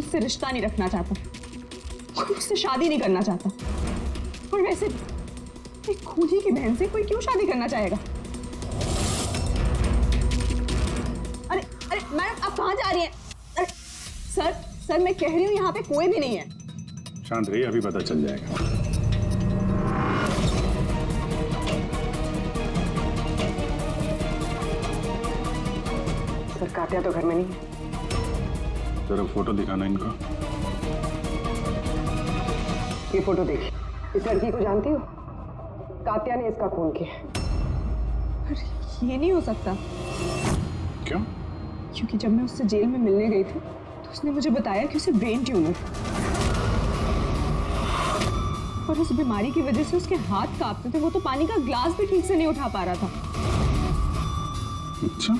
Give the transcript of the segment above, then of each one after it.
उससे रिश्ता नहीं रखना चाहता, कोई उससे शादी नहीं करना चाहता। और वैसे एक खूनी की बहन से कोई क्यों शादी करना चाहेगा? अरे अरे मैडम, आप कहाँ जा रही हैं? अरे सर मैं कह रही हूँ यहाँ पे कोई भी नहीं है। शांत रहिए, अभी पता चल जाएगा। सर कात्या तो घर में नहीं है। जरा फोटो दिखाना इनको। ये फोटो देखिए। इस लड़की को जानती हो? कात्या ने इसका खून किया। अरे ये नहीं हो सकता। क्यों? क्योंकि जब मैं उससे जेल में मिलने गई थी तो उसने मुझे बताया कि उसे ब्रेन ट्यूमर था और उस बीमारी की वजह से उसके हाथ कांपते थे। वो तो पानी का ग्लास भी ठीक से नहीं उठा पा रहा था। अच्छा,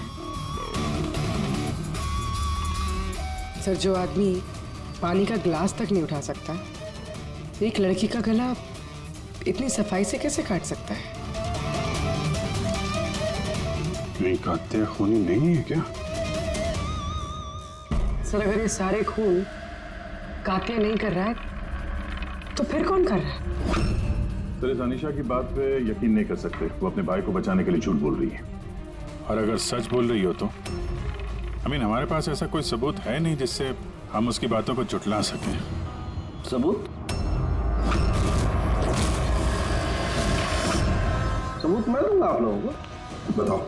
सर जो आदमी पानी का ग्लास तक नहीं उठा सकता, एक लड़की का गला इतनी सफाई से कैसे काट सकता है? नहीं, कात्या खूनी नहीं है क्या? सर अगर ये सारे खून कात्या नहीं कर रहा है तो फिर कौन कर रहा है? सर, इस अनीशा की बात पे यकीन नहीं कर सकते। वो अपने भाई को बचाने के लिए झूठ बोल रही है। और अगर सच बोल रही हो तो हमारे पास ऐसा कोई सबूत है नहीं जिससे हम उसकी बातों को झुठला सकें। सबूत? सबूत मैं दूंगा आप लोगों को। बताओ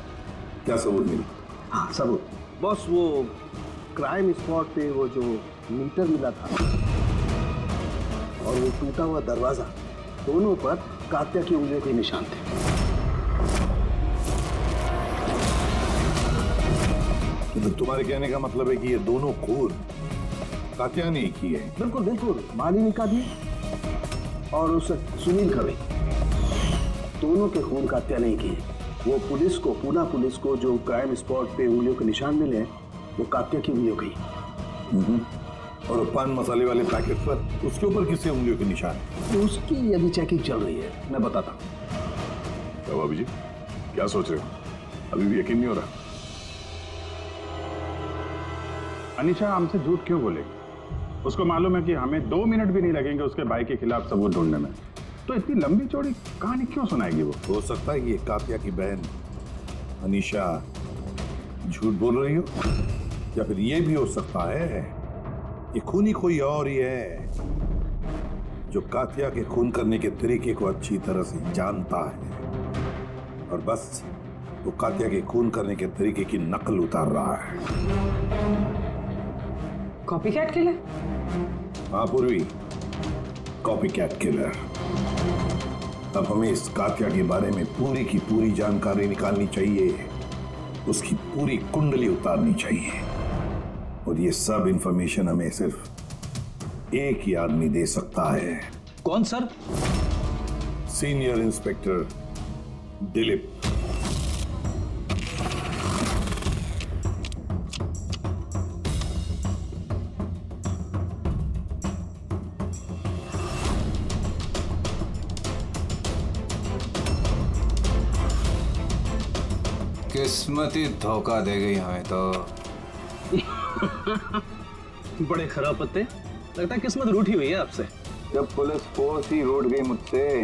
क्या सबूत मिला? हाँ सबूत बॉस, वो क्राइम स्पॉट पे वो जो मीटर मिला था और वो टूटा हुआ दरवाजा, दोनों पर कात्या की उंगलियों के निशान थे। तो तुम्हारे कहने का मतलब है कि ये दोनों खून कात्या ने की है? बिल्कुल बिल्कुल, मालिनी का भी और उस सुनील का भी, दोनों के खून कात्या नहीं किए। वो पुलिस को, पूना पुलिस को जो क्राइम स्पॉट पे उंगलियों के निशान मिले हैं वो कात्या की उंगलियों के ही। और वो पान मसाले वाले पैकेट पर उसके ऊपर किससे उंगलियों के निशान? तो उसकी अभी चेकिंग चल रही है, मैं बताता हूँ। क्या भाभी जी, क्या सोच रहे हो? अभी भी यकीन नहीं हो रहा? अनीशा हमसे झूठ क्यों बोलेगी? उसको मालूम है कि हमें 2 मिनट भी नहीं लगेंगे उसके भाई के खिलाफ सबूत ढूंढने में, तो इतनी लंबी चौड़ी कहानी क्यों सुनाएगी वो? हो सकता है ये कात्या की बहन अनीशा झूठ बोल रही हो, या फिर ये भी हो सकता है ये खूनी कोई और ही है जो कात्या के खून करने के तरीके को अच्छी तरह से जानता है और बस वो कात्या के खून करने के तरीके की नकल उतार रहा है। Copycat killer? हाँ पूर्वी, कॉपीकैट किलर। अब हमें इस कात्या के बारे में पूरी की पूरी जानकारी निकालनी चाहिए, उसकी पूरी कुंडली उतारनी चाहिए और ये सब इंफॉर्मेशन हमें सिर्फ एक ही आदमी दे सकता है। कौन सर? Senior inspector Dilip. किस्मत ही धोखा दे गई हमें तो। बड़े खराब पत्ते, लगता है किस्मत रूठी हुई है आपसे। जब पुलिस फोर्स ही रूठ गई मुझसे,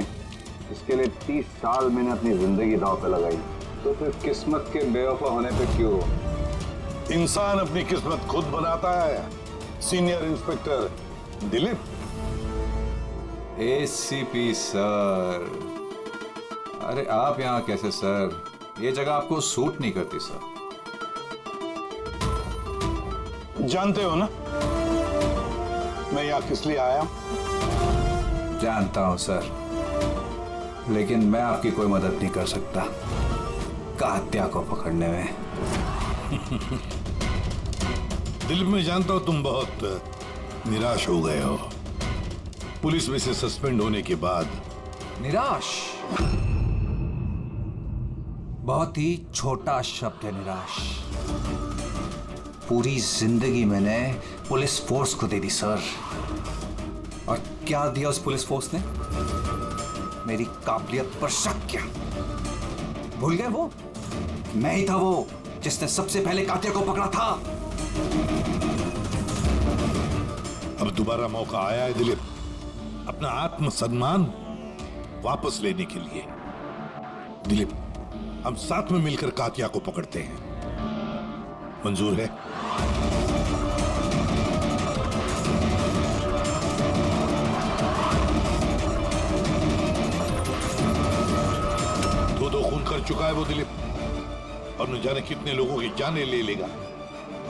इसके लिए 30 साल मैंने अपनी जिंदगी दांव पे लगाई, तो फिर किस्मत के बेवफा होने पे क्यों? इंसान अपनी किस्मत खुद बनाता है, senior inspector Dilip. ACP sir, अरे आप यहाँ कैसे सर? ये जगह आपको सूट नहीं करती सर। जानते हो ना मैं यहाँ किस लिए आया? जानता हूं सर, लेकिन मैं आपकी कोई मदद नहीं कर सकता कात्या को पकड़ने में। दिल में जानता हूं तुम बहुत निराश हो गए हो पुलिस में से सस्पेंड होने के बाद। निराश बहुत ही छोटा शब्द है, निराश। पूरी जिंदगी मैंने पुलिस फोर्स को दे दी सर, और क्या दिया उस पुलिस फोर्स ने? मेरी काबिलियत पर शक किया। भूल गए वो? मैं ही था वो जिसने सबसे पहले कातिल को पकड़ा था। अब दोबारा मौका आया है दिलीप, अपना आत्मसम्मान वापस लेने के लिए। दिलीप, हम साथ में मिलकर कातिया को पकड़ते हैं, मंजूर है? दो खून कर चुका है वो दिलीप, और न जाने कितने लोगों की जानें ले लेगा,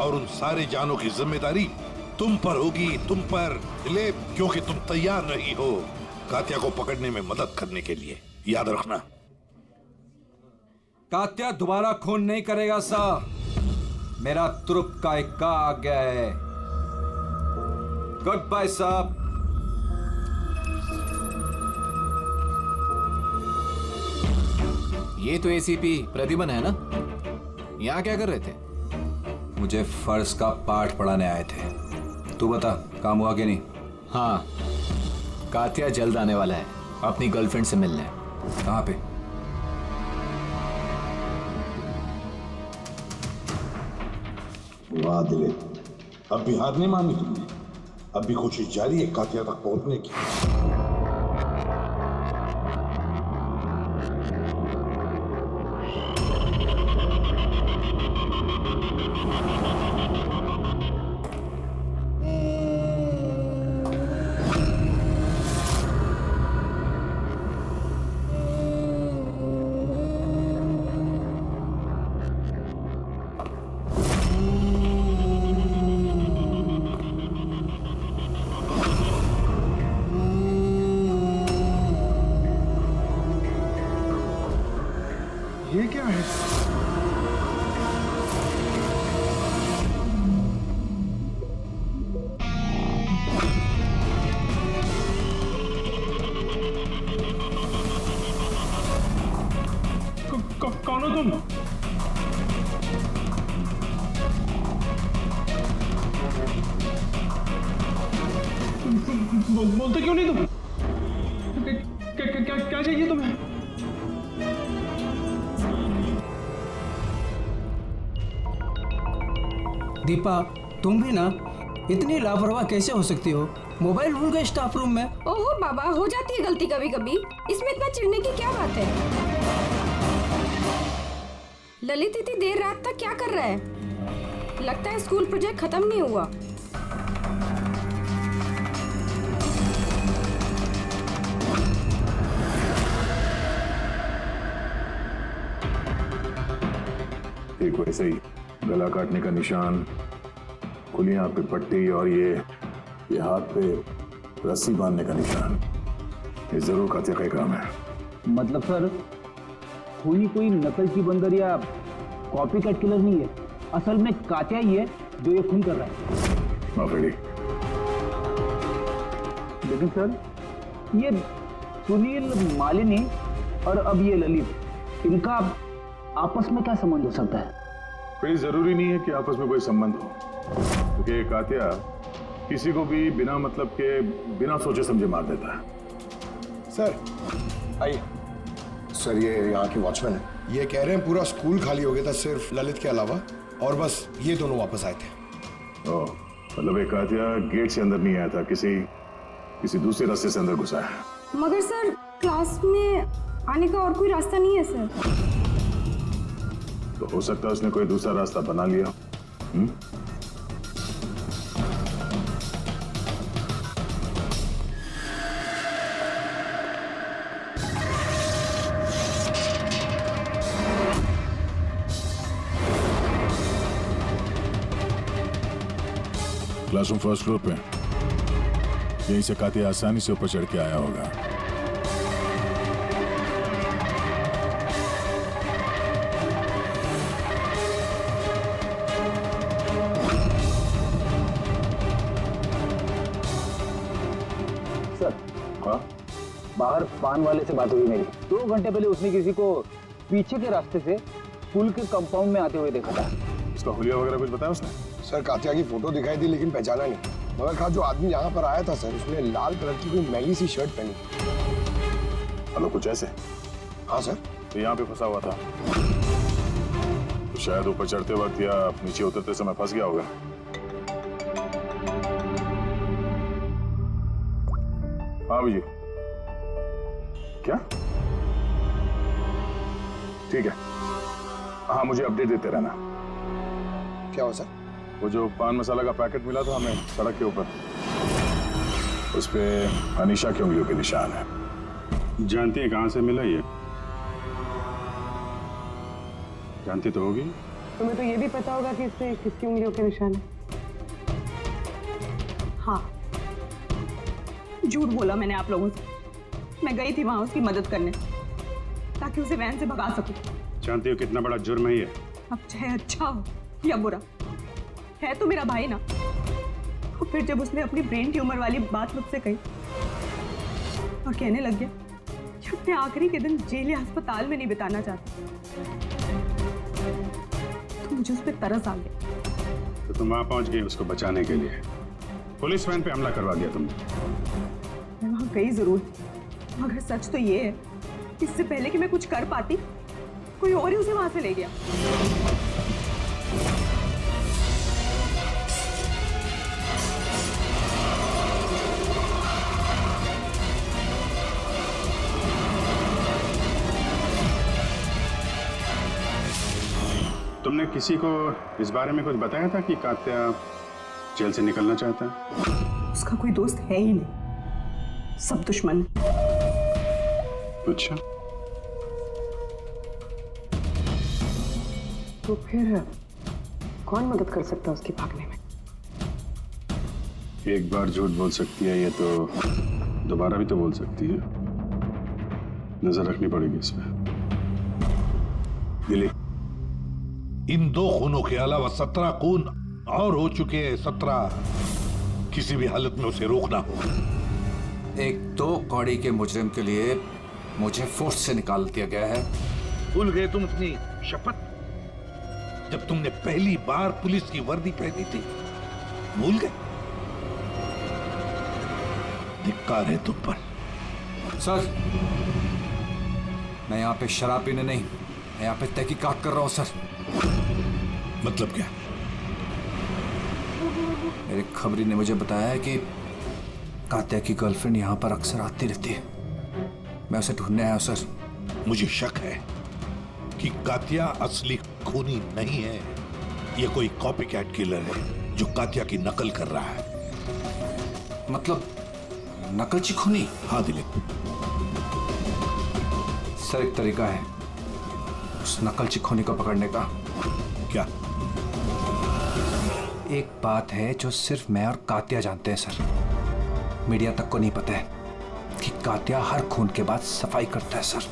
और उन सारे जानों की जिम्मेदारी तुम पर होगी, तुम पर दिलीप, क्योंकि तुम तैयार नहीं हो कात्या को पकड़ने में मदद करने के लिए। याद रखना। कात्या दोबारा खून नहीं करेगा सर, मेरा तुरुप का इक्का आ गया है। गुड बाय साहब। ये तो एसीपी प्रद्युमन है ना? यहाँ क्या कर रहे थे? मुझे फर्ज का पाठ पढ़ाने आए थे। तू बता, काम हुआ कि नहीं? हाँ, कातिया जल्द आने वाला है अपनी गर्लफ्रेंड से मिलने। कहाँ पे? वाह दिलीप, अब भी हार नहीं मानी तुमने, अब भी कोशिश जारी है कातिया तक पहुंचने की। ये क्या है? कौन हो तुम? बोलते क्यों नहीं तुम? क्या चाहिए तुम्हें? दीपा, तुम भी ना इतनी लापरवाह कैसे हो सकती हो? मोबाइल भूल गए स्टाफ रूम में। ओहो बाबा, हो जाती है गलती कभी कभी, इसमें इतना चिढ़ने की क्या बात है? ललित इतनी देर रात तक क्या कर रहा है? लगता है स्कूल प्रोजेक्ट खत्म नहीं हुआ। एक वैसे ही गला काटने का निशान, खुली आंख पे पट्टी, और ये हाथ पे रस्सी बांधने का निशान, ये जरूर कातिया का ही काम है। मतलब सर, खूनी कोई नकल की बंदर या कॉपी कट किलर नहीं है, असल में कातिया ही है जो ये खून कर रहा है। माफेड़ी। लेकिन सर, ये सुनील, मालिनी और अब ये ललित, इनका आपस में क्या संबंध हो सकता है? कोई जरूरी नहीं है कि आपस में कोई संबंध हो, क्योंकि कातिया किसी को भी बिना मतलब के, बिना सोचे समझे मार देता है। सर आइए। सर ये यहाँ के वॉचमैन है, ये कह रहे हैं पूरा स्कूल खाली हो गया था सिर्फ ललित के अलावा, और बस ये दोनों वापस आए थे। ओह, मतलब एक कातिया गेट से अंदर नहीं आया था, किसी दूसरे रास्ते से अंदर घुसा है। मगर सर, क्लास में आने का और कोई रास्ता नहीं है सर। तो हो सकता है उसने कोई दूसरा रास्ता बना लिया। क्लासरूम फर्स्ट फ्लोर पे, यहीं से कातिया आसानी से ऊपर चढ़ के आया होगा। बाहर पान वाले से बात हुई मेरी, 2 घंटे पहले उसने किसी को पीछे के रास्ते से पुल के कंपाउंड में आते हुए देखा था। उसका हुलिया वगैरह कुछ बताया उसने? सर कातिया की फोटो दिखाई थी लेकिन पहचाना नहीं, मगर कहा जो आदमी यहाँ पर आया था सर, उसने लाल कलर की कोई मैली सी शर्ट पहनी। हेलो, कुछ ऐसे? हाँ सर। तो यहाँ पे फंसा हुआ था, तो शायद ऊपर चढ़ते वक्त या नीचे उतरते समय फंस गया होगा। हाँ जी। क्या? ठीक है, हाँ मुझे अपडेट देते रहना। क्या हुआ सर? वो जो पान मसाला का पैकेट मिला था हमें सड़क के ऊपर, उस पे अनीशा की उंगलियों के निशान है। जानती है कहां से मिला ये? जानती तो होगी। तुम्हें तो ये भी पता होगा कि इससे किसकी उंगलियों के निशान है। हाँ, झूठ बोला मैंने आप लोगों से। मैं गई थी वहां उसकी मदद करने ताकि उसे वैन से भगा सकूं। जानती हो कितना बड़ा जुर्म है ये? अब चाहे अच्छा हो या बुरा, है तो मेरा भाई ना। और फिर जब उसने अपनी ब्रेन ट्यूमर वाली बात मुझसे कही और कहने लग गया कि अपने आखिरी के दिन जेल या अस्पताल में नहीं बिताना चाहता, तो मुझे उस पर तरस आ गया। तो तुम वहां पहुंच गई उसको बचाने के लिए, पुलिस वैन पे हमला करवा दिया तुमने। मैं वहां गई जरूर, मगर सच तो ये है, इससे पहले कि मैं कुछ कर पाती, कोई और ही उसे वहां से ले गया। तुमने किसी को इस बारे में कुछ बताया था कि कात्या जेल से निकलना चाहता है? उसका कोई दोस्त है ही नहीं, सब दुश्मन। अच्छा, तो फिर कौन मदद कर सकता है उसके भागने में? एक बार झूठ बोल सकती है ये तो दोबारा भी तो बोल सकती है। नजर रखनी पड़ेगी इस पे। दिलीप, इन 2 खूनों के अलावा 17 खून और हो चुके हैं। 17 किसी भी हालत में उसे रोकना होगा। एक 2 कौड़ी के मुजरिम के लिए मुझे फोर्स से निकाल दिया गया है। भूल गए तुम अपनी शपथ जब तुमने पहली बार पुलिस की वर्दी पहनी थी? भूल गए? धिक्कार है तुम पर। सर, मैं यहाँ पे शराब पीने नहीं, मैं यहाँ पे तहकीकात कर रहा हूँ सर। मतलब क्या? मेरे खबरी ने मुझे बताया है कि कात्या की गर्लफ्रेंड यहाँ पर अक्सर आती रहती है। मैं उसे ढूंढने आया हूँ सर। मुझे शक है कि कात्या असली खूनी नहीं है। ये कोई कॉपीकैट किलर है जो कात्या की नकल कर रहा है। मतलब नकलची खूनी? हाँ दिलीप, सर एक तरीका है उस नकलची खूनी को पकड़ने का। क्या? एक बात है जो सिर्फ मैं और कात्या जानते हैं सर, मीडिया तक को नहीं पता है कि कात्या हर खून के बाद सफाई करता है सर,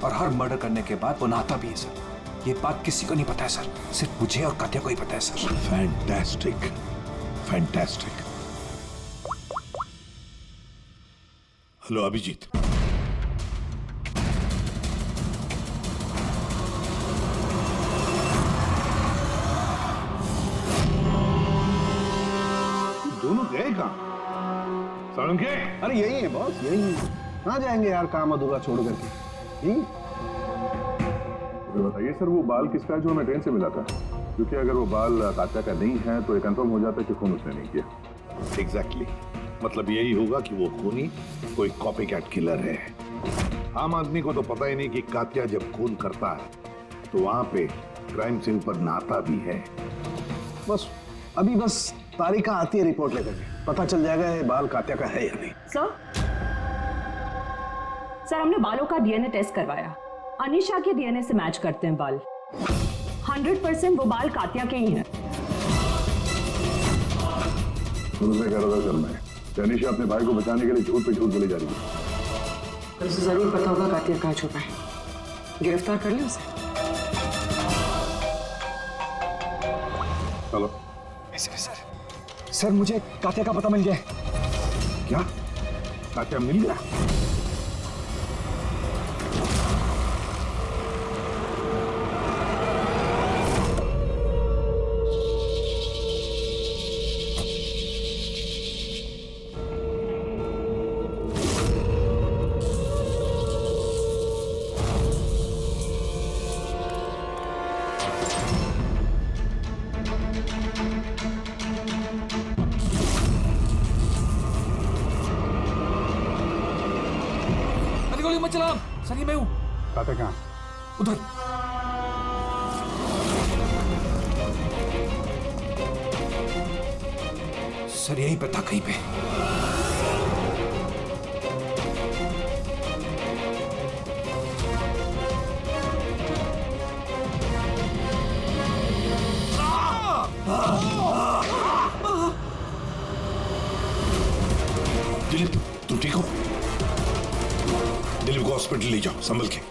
और हर मर्डर करने के बाद वो नहाता भी है सर। ये बात किसी को नहीं पता है सर, सिर्फ मुझे और कात्या को ही पता है sir. Fantastic, fantastic. Hello Abhijit, दोनों गए कहाँ? साळुंखे? अरे यही है बॉस, यही है। कहाँ जाएंगे यार काम अधूरा छोड़ करके? बताइए सर, वो बाल किसका है जो हमें ट्रेन से मिला था? क्योंकि अगर वो बाल कात्या का नहीं है तो ये कंफर्म हो जाता है कि खून उसने नहीं किया। एग्जैक्टली, मतलब यही होगा कि वो खूनी कोई कॉपीकैट किलर है। आम आदमी को तो पता ही नहीं कि कात्या जब खून करता है तो वहां पे क्राइम सीन पर नहाता भी है। बस अभी बस तारिका आती है रिपोर्ट लेकर के, पता चल जाएगा ये बाल कात्या का है या नहीं। सर हमने बालों का डीएनए टेस्ट करवाया, अनीशा के डीएनए से मैच करते हैं बाल। 100% वो बाल कात्या के ही हैं। उनसे कह रहा था सर मैं, अनीशा अपने भाई को बचाने के लिए झूठ पे झूठ बोली जा रही है। उसे जरूर पता होगा कात्या कहाँ छुपा है, गिरफ्तार कर ले उसे। चलो। सर मुझे कात्या का पता मिल गया है। क्या? कात्या मिल गया? गोली मत चला। सर ये मैं हूँ। कात्या कहाँ? उधर। सर यहीं पे था कहीं पे। दिलीप तुम ठीक हो? दिलीप को हॉस्पिटल ले जाओ संभल के।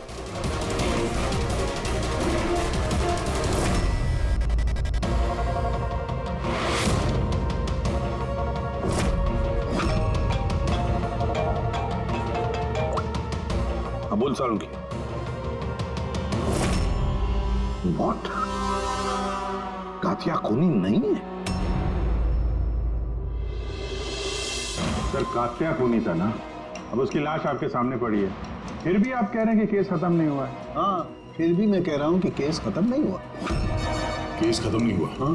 हाँ बोल सालुंकी। व्हाट? कातिया खूनी नहीं है? सर कात्या खूनी था ना, अब उसकी लाश आपके सामने पड़ी है, फिर भी आप कह रहे हैं कि केस खत्म नहीं हुआ है। हाँ, फिर भी मैं कह रहा हूँ कि केस खत्म नहीं हुआ। केस खत्म नहीं हुआ? हाँ,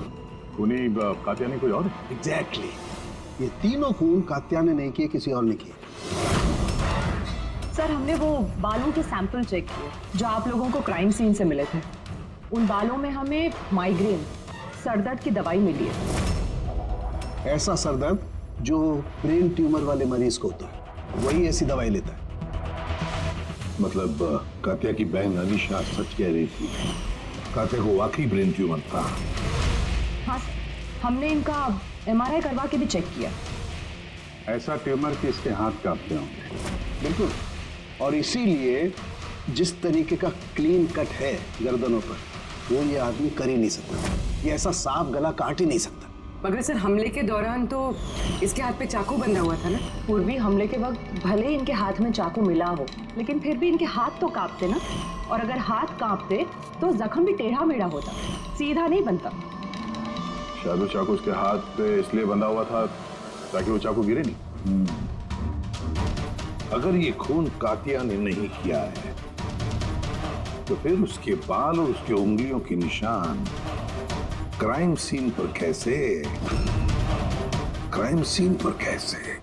खूनी कात्या नहीं कोई और है? एग्जैक्टली। ये तीनों खून कात्या ने नहीं किए, किसी और ने किए। सर हमने वो बालों के सैंपल चेक किए जो आप लोगों को क्राइम सीन से मिले थे। उन बालों में हमें माइग्रेन, सरदर्द की दवाई मिली है। ऐसा सरदर्द जो ब्रेन ट्यूमर वाले मरीज को होता है, वही ऐसी दवाई लेता है। मतलब कात्या की बहन अनीशा सच कह रही थी, कात्या को वाकई ब्रेन ट्यूमर था। हाँ, हमने इनका MRI करवा के भी चेक किया। ऐसा ट्यूमर कि इसके हाथ कांपते होंगे। बिल्कुल, और इसीलिए जिस तरीके का क्लीन कट है गर्दनों पर, वो ये आदमी कर ही नहीं सकता। ये ऐसा साफ गला काट ही नहीं सकता। मगर सर हमले के दौरान तो इसके हाथ पे चाकू बंधा हुआ था ना। पूर्वी हमले के वक्त भले इनके हाथ में चाकू मिला हो, लेकिन फिर भी इनके हाथ तो कांपते ना, और अगर हाथ कांपते तो जख्म भी टेढ़ा मेढ़ा होता, सीधा नहीं बनता। शायद वो चाकू उसके हाथ पे इसलिए बंधा हुआ था ताकि वो चाकू गिरे नहीं। अगर ये खून कातिया ने नहीं किया है तो फिर उसके बाल और उसके उंगलियों के निशान क्राइम सीन पर कैसे? क्राइम सीन पर कैसे?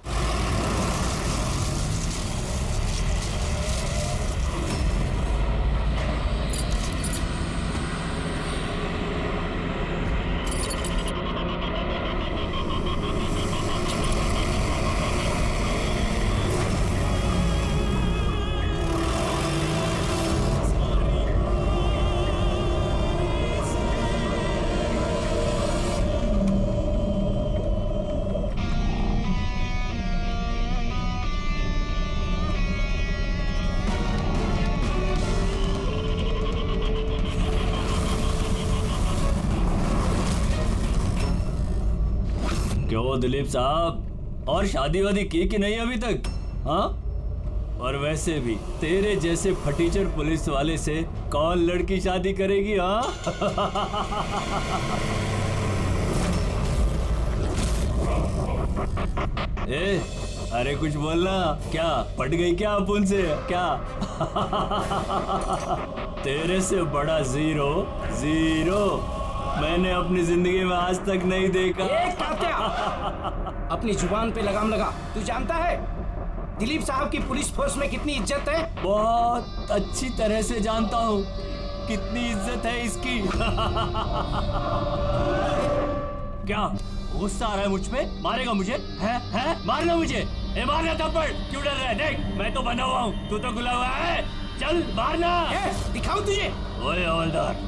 क्यों दिलीप साहब, और शादी वादी की कि नहीं अभी तक? हाँ, और वैसे भी तेरे जैसे फटीचर पुलिस वाले से कौन लड़की शादी करेगी? हाँ ए, अरे कुछ बोलना। क्या पट गई क्या अपन से? क्या तेरे से बड़ा जीरो जीरो मैंने अपनी जिंदगी में आज तक नहीं देखा। अपनी जुबान पे लगाम लगा। तू जानता है दिलीप साहब की पुलिस फोर्स में कितनी इज्जत है? बहुत अच्छी तरह से जानता हूँ कितनी इज्जत है इसकी। क्या गुस्सा आ रहा है मुझ पे? मारेगा मुझे? है? मारना मुझे? मारना थप्पड़। क्यों डर रहा है? देख मैं तो बना हुआ हूँ, तू तो गुला हुआ है। चल मारना। दिखाओ तुझे। ओए हवलदार,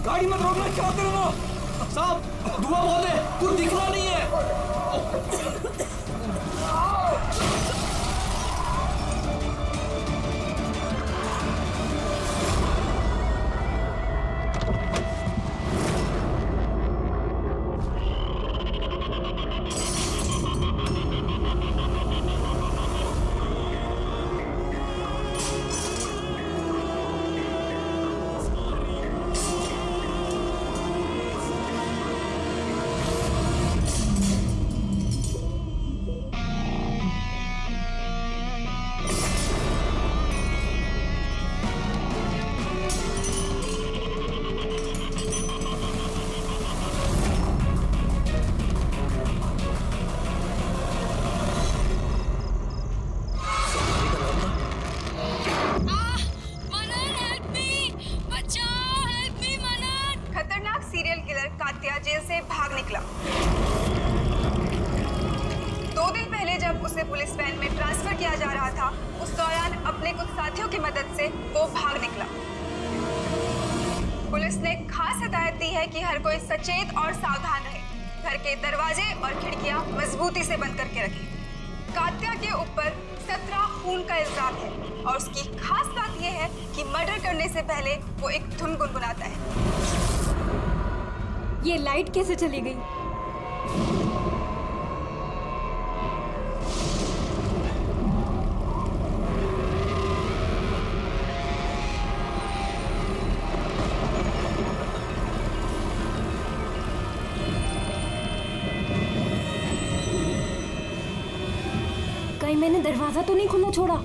गाड़ी मत रोकना। क्या कर रहे हो साहब? धुआं बहुत है, कुछ दिखना नहीं है। कात्या जेल से भाग निकला। 2 दिन पहले जब उसे पुलिस वैन में ट्रांसफर किया जा रहा था, उस दौरान अपने कुछ साथियों की मदद से वो भाग निकला। पुलिस ने खास हिदायत दी है कि हर कोई सचेत और सावधान रहे। घर के दरवाजे और खिड़कियां मजबूती से बंद करके रखें। कात्या के ऊपर 17 खून का इल्जाम है और उसकी खास बात यह है कि मर्डर करने से पहले वो एक धुन गुनगुनाता है। ये लाइट कैसे चली गई? कहीं मैंने दरवाजा तो नहीं खुला छोड़ा?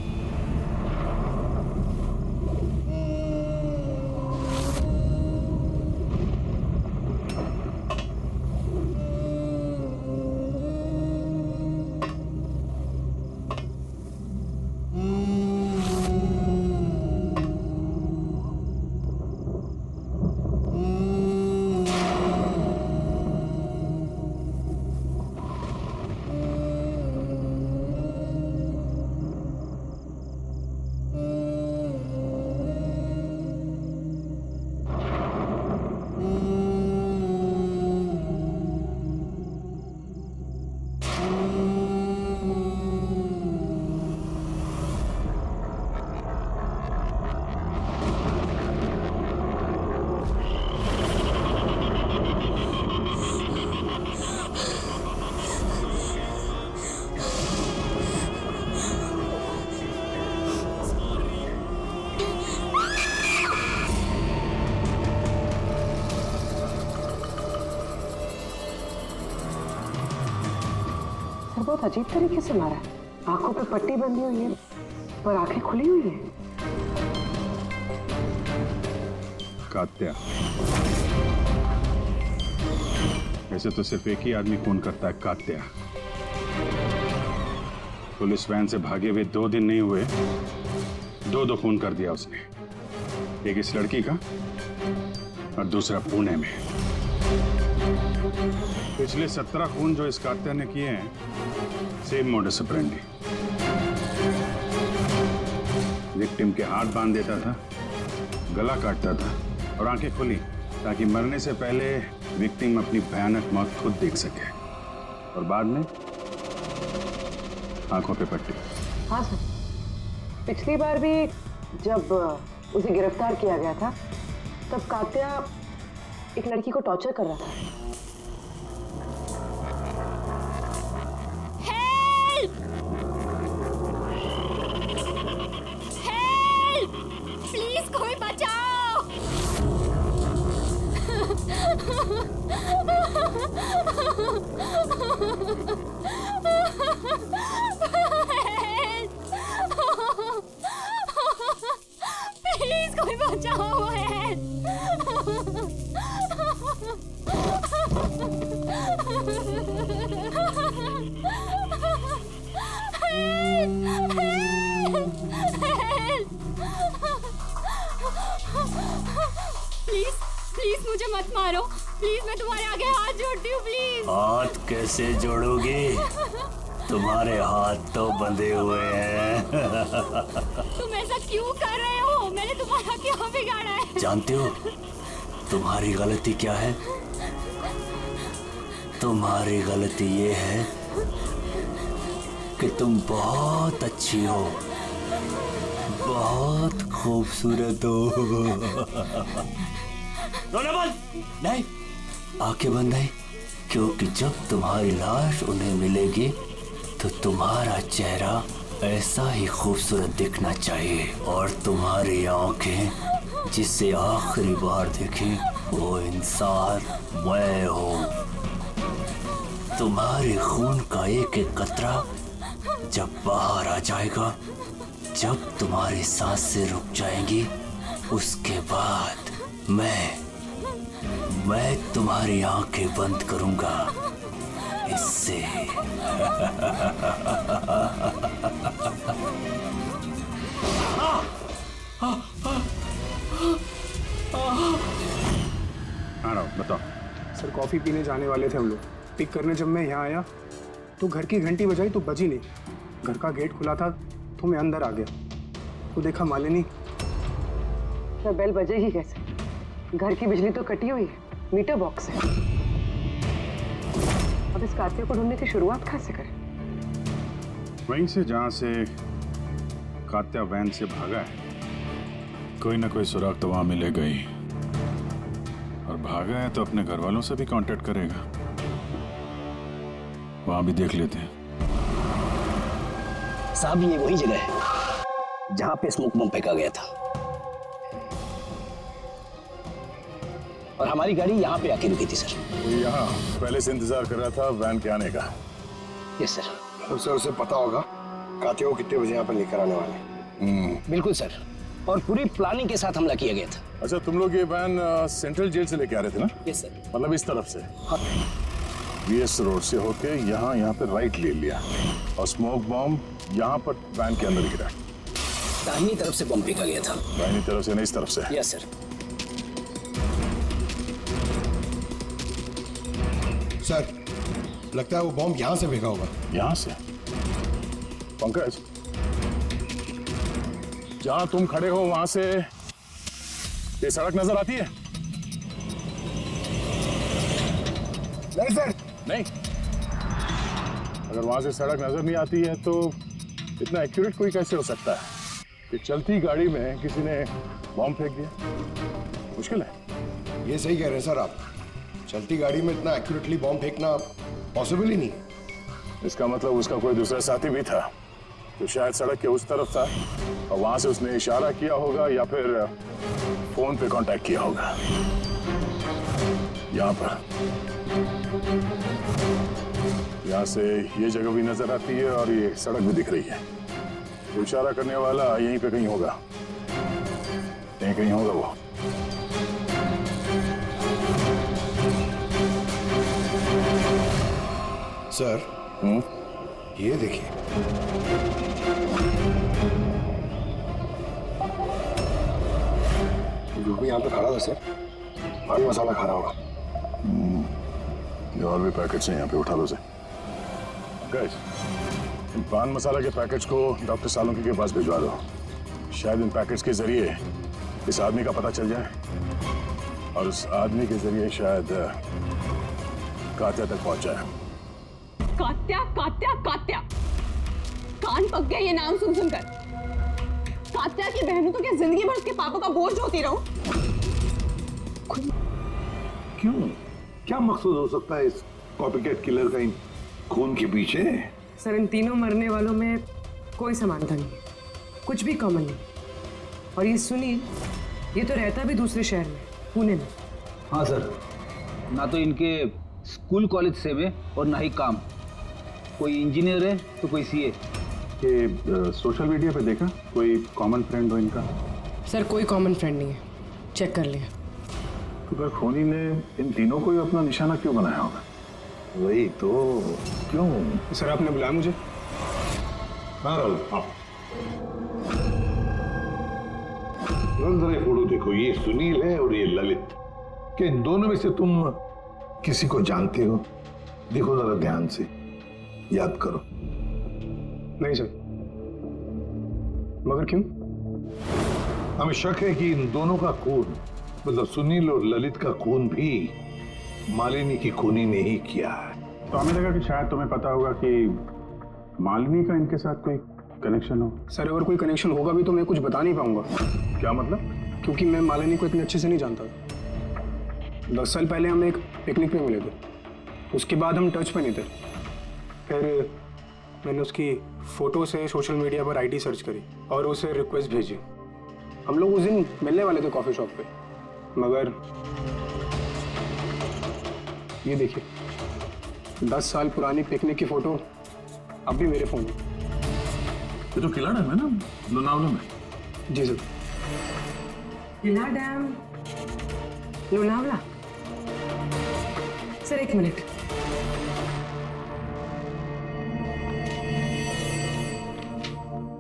बहुत अजीब तरीके से मारा है। आंखों पे पट्टी बंधी हुई है और आंखें खुली हुई है। कात्या, वैसे तो सिर्फ एक ही आदमी खून करता है, कात्या। पुलिस वैन से भागे हुए 2 दिन नहीं हुए, 2 खून कर दिया उसने। एक इस लड़की का और दूसरा पुणे में। पिछले 17 खून जो इस कात्या ने किए हैं, सेम मोडस ऑपरेंडी। विक्टिम के हाथ बांध देता था, गला काटता था और आंखें खुली ताकि मरने से पहले विक्टिम अपनी भयानक मौत खुद देख सके, और बाद में आंखों पे पट्टी। हाँ सर, पिछली बार भी जब उसे गिरफ्तार किया गया था तब कात्या एक लड़की को टॉर्चर कर रहा था। प्लीज कोई बचाओ। प्लीज कोई बचाओ। प्लीज प्लीज मुझे मत मारो, प्लीज मैं तुम्हारे आगे हाथ जोड़ती हूँ, प्लीज। हाथ कैसे जोड़ोगी? तुम्हारे हाथ तो बंधे हुए हैं। तुम ऐसा क्यों कर रहे हो? मैंने तुम्हारा क्या बिगाड़ा है? जानते हो तुम्हारी गलती क्या है? तुम्हारी गलती ये है कि तुम बहुत अच्छी हो, बहुत खूबसूरत हो। रोना बंद नहीं, आंखें बंद नहीं, क्योंकि जब तुम्हारी लाश उन्हें मिलेगी तो तुम्हारा चेहरा ऐसा ही खूबसूरत दिखना चाहिए, और तुम्हारी आंखें जिसे आखिरी बार देखी वो इंसान मैं हूँ। तुम्हारे खून का एक एक कतरा जब बाहर आ जाएगा, जब तुम्हारी सांसें रुक जाएंगी, उसके बाद मैं तुम्हारी आंखें बंद करूंगा इससे। आ रहा हूं, बताओ सर कॉफ़ी पीने जाने वाले थे हम लोग। पिक करने जब मैं यहाँ आया तो घर की घंटी बजाई तो बजी नहीं। घर का गेट खुला था तो मैं अंदर आ गया तो देखा मालिनी। तो बेल बजेगी कैसे? घर की बिजली तो कटी हुई है, मीटर बॉक्स है। अब इस कातिल को ढूंढने की शुरुआत कहाँ से करें? वहीं से जहां से कात्या वैन से भागा है। कोई ना कोई सुराग तो वहां मिलेगा ही, और भागा है तो अपने घर वालों से भी कांटेक्ट करेगा। वहां भी देख लेते हैं। साहब ये वही जगह है जहां पे स्मोक बम फेंका गया था, और हमारी गाड़ी यहाँ पे आके रुकी थी सर। यहाँ पहले से इंतजार कर रहा था वैन के आने का। Yes sir. सर उसे पता होगा कातिया को कितने बजे यहाँ पर लेकर आने वाले। बिल्कुल सर, और पूरी प्लानिंग के साथ हमला किया गया था। अच्छा, तुम लोग ये वैन सेंट्रल जेल से लेके आ रहे थे ना? Yes sir. मतलब इस तरफ से? हाँ। बीएस रोड से होके यहाँ पे राइट ले लिया, और स्मोक बॉम्ब यहाँ पर वैन के अंदर गिरा। दाहिनी तरफ से बम फेंका गया था। दाहिनी तरफ से नहीं, इस तरफ से? Yes sir. सर लगता है वो बॉम्ब यहाँ से फेंका होगा। यहाँ से? पंकज, जहां तुम खड़े हो वहां से ये सड़क नजर आती है? नहीं सर। नहीं? अगर वहां से सड़क नजर नहीं आती है तो इतना एक्यूरेट कोई कैसे हो सकता है कि चलती गाड़ी में किसी ने बॉम्ब फेंक दिया? मुश्किल है। ये सही कह रहे हैं सर आप, चलती गाड़ी में इतना एक्यूरेटली बॉम्ब फेंकना पॉसिबल ही नहीं। इसका मतलब उसका कोई दूसरा साथी भी था तो शायद सड़क के उस तरफ था, और वहां से उसने इशारा किया होगा या फिर फोन पे कांटेक्ट किया होगा। यहाँ पर, यहाँ से ये जगह भी नजर आती है और ये सड़क भी दिख रही है। तो इशारा करने वाला यहीं पे कहीं होगा, यहीं कहीं होगा वो। सर ये देखिए, जो भी यहाँ पे खड़ा था सर, पान मसाला खा रहा होगा। ये और भी पैकेट्स हैं यहाँ पे, उठा लो से। गाइस, इन पान मसाला के पैकेट्स को डॉक्टर सालुंकी के पास भिजवा दो। शायद इन पैकेट्स के जरिए इस आदमी का पता चल जाए, और उस आदमी के जरिए शायद कात्या तक पहुंच जाए। कात्या कात्या कात्या, कान पक गया ये नाम सुन सुनकर। कात्या की बहनों तो क्या जिंदगी भर उसके पापा का बोझ होती रहूं? क्यों? क्या मकसद हो सकता है इस कॉपीकैट किलर का इन खून के पीछे? सर इन तीनों मरने वालों में कोई समानता नहीं है, कुछ भी कॉमन नहीं। और ये सुनील, ये तो रहता भी दूसरे शहर में, पुणे में। हाँ सर, ना तो इनके स्कूल कॉलेज से में और ना ही काम। कोई इंजीनियर है तो कोई सीए। ये सोशल मीडिया पे देखा कोई कॉमन फ्रेंड हो इनका? सर कोई कॉमन फ्रेंड नहीं है, चेक कर लिया। तो फिर खूनी ने इन तीनों को ही अपना निशाना क्यों बनाया होगा? वही तो, क्यों? सर आपने बुलाया मुझे? जरा फोटो देखो, ये सुनील है और ये ललित। क्या इन दोनों में से तुम किसी को जानते हो? देखो जरा ध्यान से, याद करो। नहीं सर। मगर क्यों? हमें शक है कि इन दोनों का खून, मतलब सुनील और ललित का खून भी मालिनी की खूनी ने ही किया है। तो हमें लगा कि शायद तुम्हें पता होगा कि मालिनी का इनके साथ कोई कनेक्शन हो। सर अगर कोई कनेक्शन होगा भी तो मैं कुछ बता नहीं पाऊंगा। क्या मतलब? क्योंकि मैं मालिनी को इतने अच्छे से नहीं जानता। 10 साल पहले हम एक पिकनिक पे मिले थे, उसके बाद हम टच पे नहीं थे। फिर मैंने उसकी फ़ोटो से सोशल मीडिया पर आईडी सर्च करी और उसे रिक्वेस्ट भेजी। हम लोग उस दिन मिलने वाले थे कॉफ़ी शॉप पे, मगर ये देखिए 10 साल पुरानी पिकनिक की फ़ोटो अब भी मेरे फ़ोन में। ये तो किला डैम है ना, लोनावला में? जी सर। किला डैम, लोनावला? सर एक मिनट।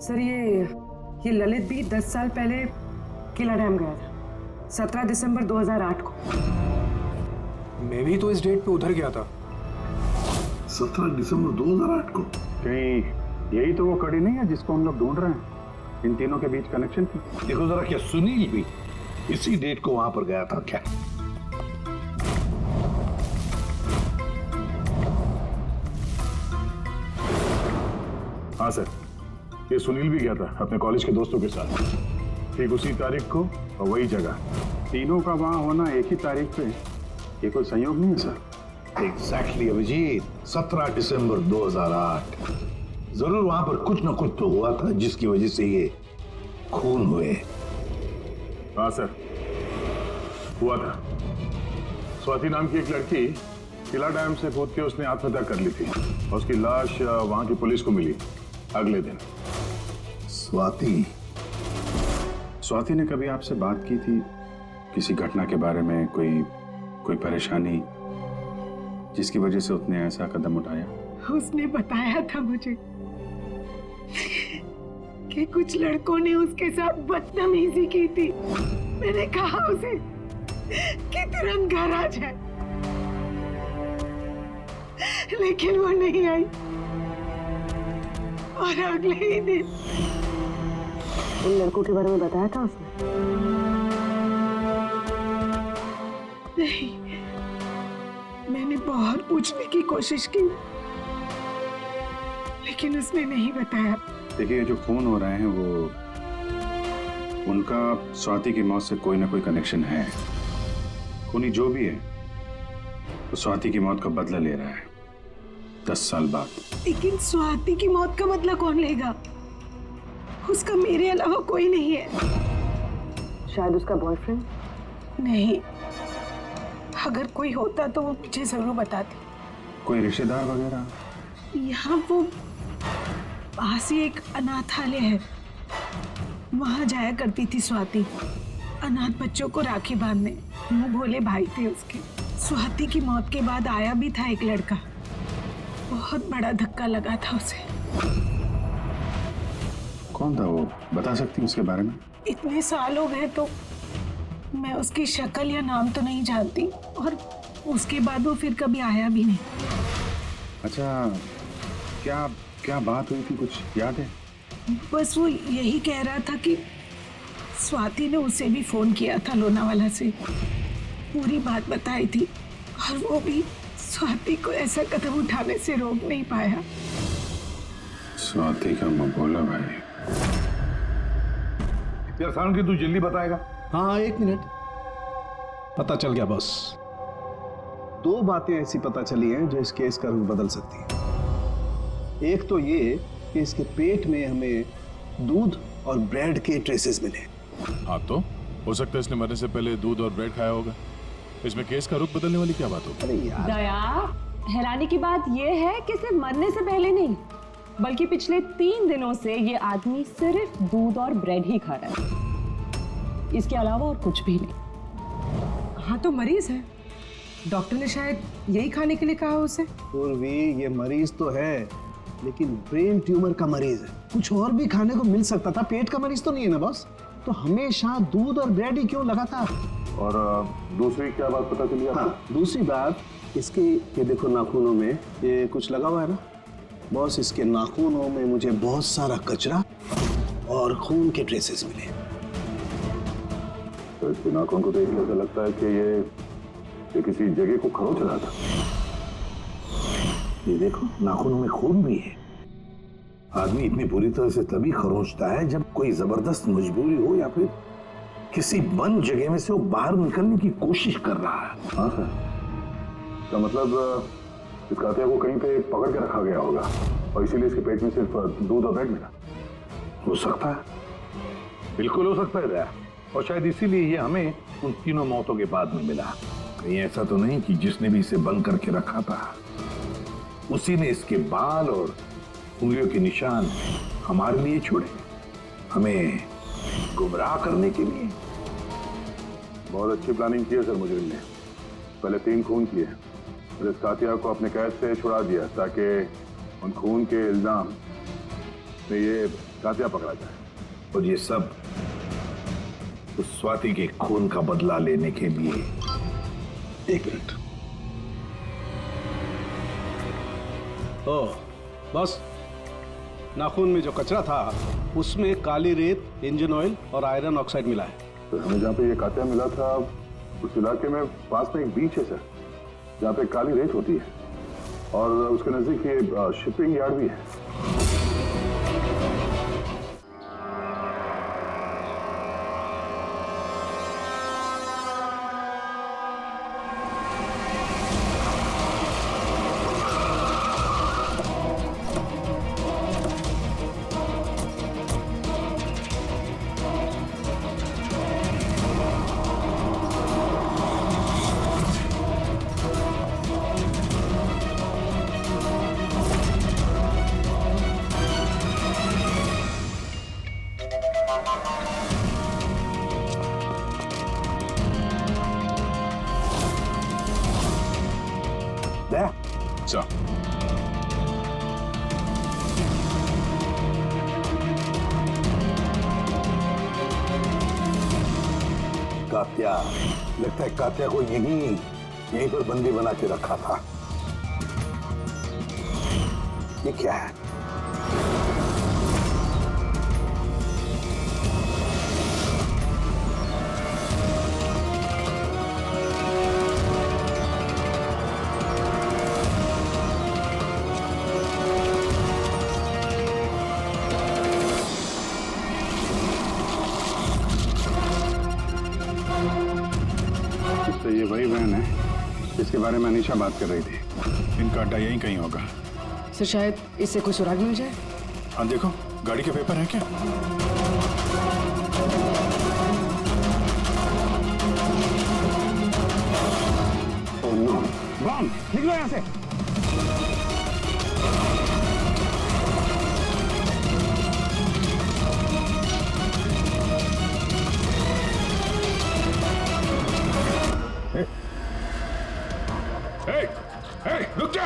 सर ये ललित भी 10 साल पहले किला डैम गया था, 17 दिसंबर 2008 को। मैं भी तो इस डेट पे उधर गया था। 17 दिसंबर 2008 को। कहीं यही तो वो कड़ी नहीं है जिसको हम लोग ढूंढ रहे हैं, इन तीनों के बीच कनेक्शन की? देखो जरा, क्या सुनील भी इसी डेट को वहां पर गया था क्या? हाँ सर, ये सुनील भी गया था अपने कॉलेज के दोस्तों के साथ, ठीक उसी तारीख को और वही जगह। तीनों का वहां होना एक ही तारीख पे, ये कोई संयोग नहीं है सर? एग्जैक्टली अभिजीत, 17 दिसंबर 2008। जरूर वहां पर कुछ ना कुछ तो हुआ था जिसकी वजह से ये खून हुए। हाँ सर, हुआ था। स्वाति नाम की एक लड़की किला डैम से कूद के उसने आत्महत्या कर ली थी और उसकी लाश वहां की पुलिस को मिली अगले दिन। स्वाति ने कभी आपसे बात की थी किसी घटना के बारे में, कोई परेशानी जिसकी वजह से उसने ऐसा कदम उठाया? उसने बताया था मुझे कि कुछ लड़कों ने उसके साथ बदतमीजी की थी। मैंने कहा उसे कि तुरंत घर आ जाए, लेकिन वो नहीं आई और अगले ही दिन उन लड़कों के बारे में बताया था उसने? नहीं, मैंने बहुत पूछने की कोशिश की लेकिन उसने नहीं बताया। देखिए, जो खून हो रहे हैं वो उनका स्वाति की मौत से कोई ना कोई कनेक्शन है। खूनी जो भी है वो स्वाति की मौत का बदला ले रहा है 10 साल बाद। लेकिन स्वाति की मौत का बदला कौन लेगा? उसका मेरे अलावा कोई नहीं है। शायद उसका बॉयफ्रेंड? नहीं, अगर कोई होता तो वो मुझे जरूर बताती। कोई रिश्तेदार वगैरह? यहाँ वो पास ही एक अनाथालय है, वहां जाया करती थी स्वाति अनाथ बच्चों को राखी बांधने। मुंह भोले भाई थे उसके। स्वाति की मौत के बाद आया भी था एक लड़का, बहुत बड़ा धक्का लगा था उसे। कौन था वो, बता सकती उसके बारे में? इतने साल हो गए तो मैं उसकी शक्ल या नाम तो नहीं जानती, और उसके बाद वो फिर कभी आया भी नहीं। अच्छा, क्या बात हुई थी, कुछ याद है? बस वो यही कह रहा था कि स्वाति ने उसे भी फोन किया था लोनावाला से, पूरी बात बताई थी, और वो भी स्वाति को ऐसा कदम उठाने से रोक नहीं पाया। स्वाति का मबोला भाई। यार साउंड की तू जल्दी बताएगा? हाँ, 1 मिनट। पता चल गया बॉस। 2 बातें ऐसी पता चली हैं जो इस केस का रुख बदल सकती हैं। एक तो ये कि इसके पेट में हमें दूध और ब्रेड के ट्रेसेस मिले। हाँ, तो हो सकता है इसने मरने से पहले दूध और ब्रेड खाया होगा। इसमें केस का रुख बदलने वाली क्या बात होगी? अरे यार दया, हैरानी की बात यह है कि सिर्फ मरने से पहले नहीं, बल्कि पिछले 3 दिनों से ये आदमी सिर्फ दूध और ब्रेड ही खा रहा है, इसके अलावा और कुछ भी नहीं। हाँ, तो मरीज है, डॉक्टर ने शायद यही खाने के लिए कहा उसे। पूर्वी, ये मरीज तो है, लेकिन ब्रेन ट्यूमर का मरीज है। कुछ और भी खाने को मिल सकता था, पेट का मरीज तो नहीं है ना बॉस। तो हमेशा दूध और ब्रेड ही क्यों लगातार? और दूसरी क्या बात पता चली आपको? हाँ, दूसरी बात इसके, ये देखो नाखूनों में ये कुछ लगा हुआ है ना बॉस। इसके नाखूनों में मुझे बहुत सारा कचरा और खून के ट्रेसेस मिले। तो इसके नाखून को देख के ऐसा लगता है कि ये किसी जगह को खरोच रहा था। ये देखो, नाखूनों में खून भी है। आदमी इतनी बुरी तरह से तभी खरोंचता है जब कोई जबरदस्त मजबूरी हो या फिर किसी बंद जगह में से वो बाहर निकलने की कोशिश कर रहा है। हाँ सर, तो मतलब इस कातिया को कहीं पे पकड़ के रखा गया होगा और इसीलिए इसके पेट में सिर्फ दूध और ब्रेड मिला। हो सकता है, बिल्कुल हो सकता है दया। और शायद इसीलिए ये हमें उन तीनों मौतों के बाद में मिला। कहीं ऐसा तो नहीं कि जिसने भी इसे बंद करके रखा था उसी ने इसके बाल और उंगलियों के निशान हमारे लिए छोड़े, हमें गुमराह करने के लिए। बहुत अच्छी प्लानिंग की है सर मुजरिम ने। पहले 3 खून किए, फिर इस कातिया को अपने कैद से छुड़ा दिया ताकि उन खून के इल्जाम में ये कातिया पकड़ा जाए। और ये सब उस स्वाति के खून का बदला लेने के लिए। 1 मिनट, ओह बस, नाखून में जो कचरा था उसमें काली रेत, इंजन ऑयल और आयरन ऑक्साइड मिला है। तो हमें जहाँ पे ये कात्या मिला था उस इलाके में पास में एक बीच है सर, जहाँ पे काली रेत होती है और उसके नजदीक ये शिपिंग यार्ड भी है। So. कात्या, लगता है कात्या को यहीं पर बंदी बना के रखा था। ये क्या है? तो ये वही वैन है जिसके बारे में अनीशा बात कर रही थी। इनका अड्डा यहीं कहीं होगा। सर शायद इससे कोई सुराग मिल जाए। हाँ देखो, गाड़ी के पेपर हैं क्या? Oh no, bomb! निकलो यहाँ से। रुक जा!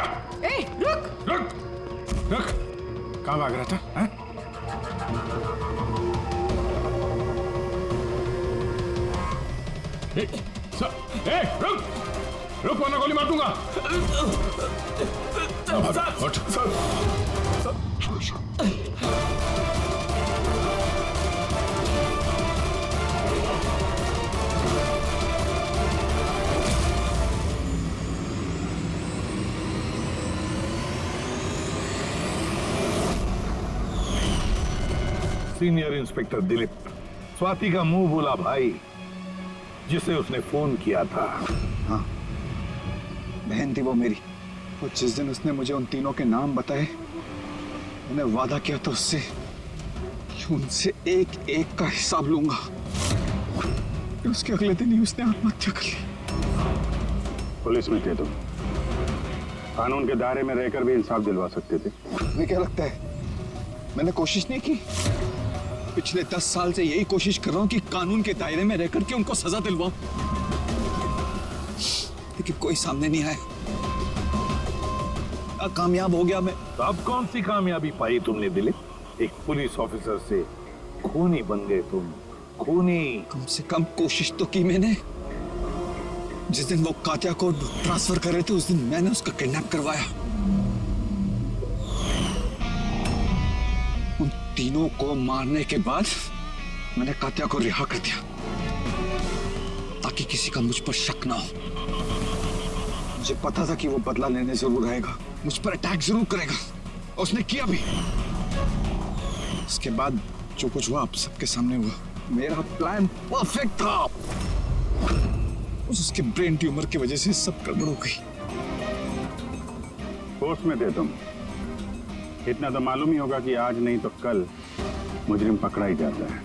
रुक! कहाँ भाग रहा था? हैं? रुक वरना गोली मार दूंगा। उठ। सीनियर इंस्पेक्टर दिलीप, स्वाति का मुंह बोला भाई जिसे उसने फोन किया था। हाँ, बहन थी वो मेरी। और जिस दिन उसने मुझे उन तीनों के नाम बताए, मैंने वादा किया था उससे कि उनसे एक एक का हिसाब लूंगा। फिर उसके अगले दिन ही उसने आत्महत्या कर ली। पुलिस में थे तुम, कानून के दायरे में रहकर भी इंसाफ दिलवा सकते थे। तुम्हें क्या लगता है मैंने कोशिश नहीं की? पिछले 10 साल से यही कोशिश कर रहा हूं कि कानून के दायरे में रहकर के उनको सजा दिलवाऊं, लेकिन कोई सामने नहीं आया। कामयाब हो गया मैं। अब कौन सी कामयाबी पाई तुमने दिलीप? एक पुलिस ऑफिसर से खूनी बन गए तुम, खूनी। कम से कम कोशिश तो की मैंने। जिस दिन वो कात्या को ट्रांसफर कर रहे थे उस दिन मैंने उसका किडनैप करवाया। उन तीनों को मारने के बाद मैंने कात्या को रिहा कर दिया ताकि किसी का मुझ पर शक ना हो। मुझे पता था कि वो बदला लेने जरूर आएगा, मुझ पर अटैक जरूर करेगा, और उसने किया भी। इसके बाद जो कुछ हुआ आप सबके सामने हुआ। मेरा प्लान परफेक्ट था, उसके ब्रेन ट्यूमर की वजह से सब गड़बड़ हो गई। होश में थे तुम, इतना तो मालूम ही होगा कि आज नहीं तो कल मुजरिम पकड़ा ही जाता है।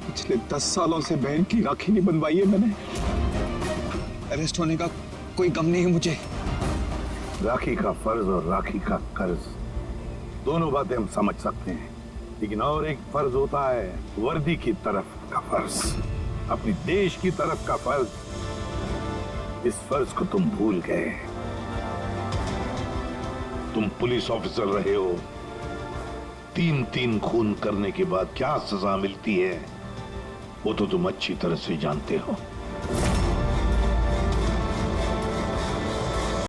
पिछले 10 सालों से बहन की राखी नहीं बनवाई है मैंने। अरेस्ट होने का कोई गम नहीं है मुझे। राखी का फर्ज और राखी का कर्ज दोनों बातें हम समझ सकते हैं, लेकिन और एक फर्ज होता है वर्दी की तरफ का फर्ज, अपनी देश की तरफ का फर्ज। इस फर्ज को तुम भूल गए। तुम पुलिस ऑफिसर रहे हो, 3 खून करने के बाद क्या सजा मिलती है वो तो तुम अच्छी तरह से जानते हो।